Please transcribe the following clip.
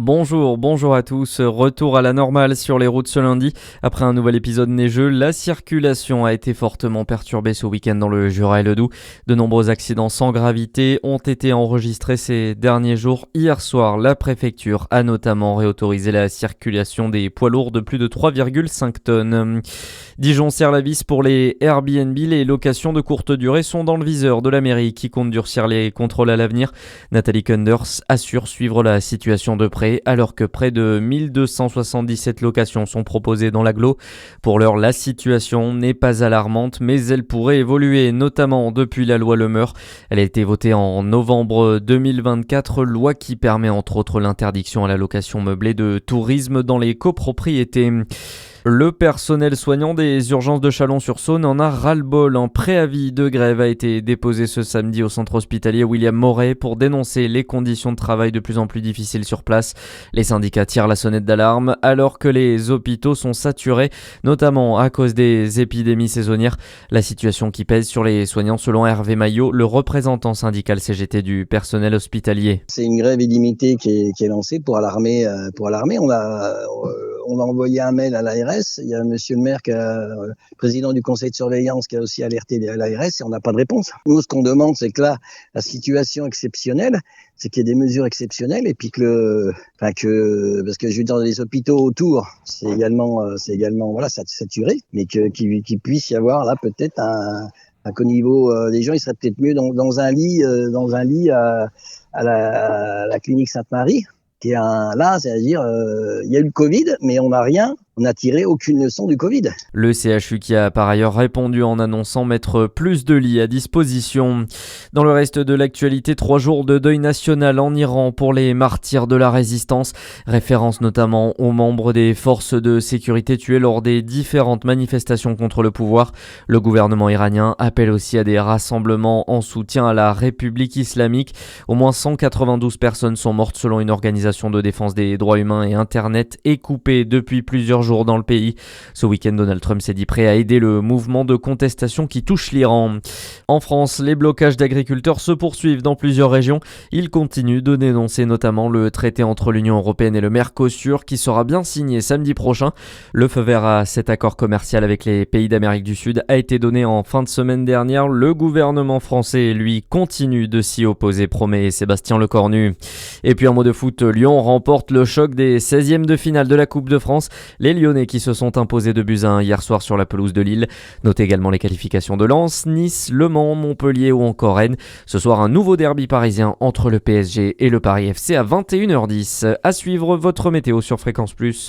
Bonjour à tous. Retour à la normale sur les routes ce lundi. Après un nouvel épisode neigeux, la circulation a été fortement perturbée ce week-end dans le Jura et le Doubs. De nombreux accidents sans gravité ont été enregistrés ces derniers jours. Hier soir, la préfecture a notamment réautorisé la circulation des poids lourds de plus de 3,5 tonnes. Dijon serre la vis pour les Airbnb. Les locations de courte durée sont dans le viseur de la mairie qui compte durcir les contrôles à l'avenir. Nathalie Kunders assure suivre la situation de près alors que près de 1277 locations sont proposées dans l'agglo. Pour l'heure, la situation n'est pas alarmante, mais elle pourrait évoluer, notamment depuis la loi Le Meur. Elle a été votée en novembre 2024, loi qui permet entre autres l'interdiction à la location meublée de tourisme dans les copropriétés. Le personnel soignant des urgences de Chalon-sur-Saône en a ras-le-bol. Un préavis de grève a été déposé ce samedi au centre hospitalier William Moret pour dénoncer les conditions de travail de plus en plus difficiles sur place. Les syndicats tirent la sonnette d'alarme alors que les hôpitaux sont saturés, notamment à cause des épidémies saisonnières. La situation qui pèse sur les soignants selon Hervé Maillot, le représentant syndical CGT du personnel hospitalier. C'est une grève illimitée qui est lancée pour alarmer. On a envoyé un mail à l'ARS. Il y a monsieur le maire, président du conseil de surveillance, qui a aussi alerté l'ARS et on n'a pas de réponse. Nous, ce qu'on demande, c'est que là, la situation exceptionnelle, c'est qu'il y ait des mesures exceptionnelles et puis parce que je veux dire, dans les hôpitaux autour, c'est également saturé, mais qu'il puisse y avoir là peut-être qu'au niveau des gens, ils seraient peut-être mieux dans un lit à la clinique Sainte-Marie. C'est-à-dire, il y a eu le Covid, mais on n'a tiré aucune leçon du Covid. Le CHU qui a par ailleurs répondu en annonçant mettre plus de lits à disposition. Dans le reste de l'actualité, 3 jours de deuil national en Iran pour les martyrs de la résistance. Référence notamment aux membres des forces de sécurité tués lors des différentes manifestations contre le pouvoir. Le gouvernement iranien appelle aussi à des rassemblements en soutien à la République islamique. Au moins 192 personnes sont mortes selon une organisation de défense des droits humains et Internet est coupée depuis plusieurs jours dans le pays. Ce week-end, Donald Trump s'est dit prêt à aider le mouvement de contestation qui touche l'Iran. En France, les blocages d'agriculteurs se poursuivent dans plusieurs régions. Ils continuent de dénoncer notamment le traité entre l'Union européenne et le Mercosur qui sera bien signé samedi prochain. Le feu vert à cet accord commercial avec les pays d'Amérique du Sud a été donné en fin de semaine dernière. Le gouvernement français, lui, continue de s'y opposer, promet Sébastien Lecornu. Et puis en mot de foot, Lyon remporte le choc des 16e de finale de la Coupe de France. Les Lyonnais qui se sont imposés 2-1 hier soir sur la pelouse de Lille. Notez également les qualifications de Lens, Nice, Le Mans, Montpellier ou encore Rennes. Ce soir, un nouveau derby parisien entre le PSG et le Paris FC à 21h10. À suivre votre météo sur Fréquence Plus.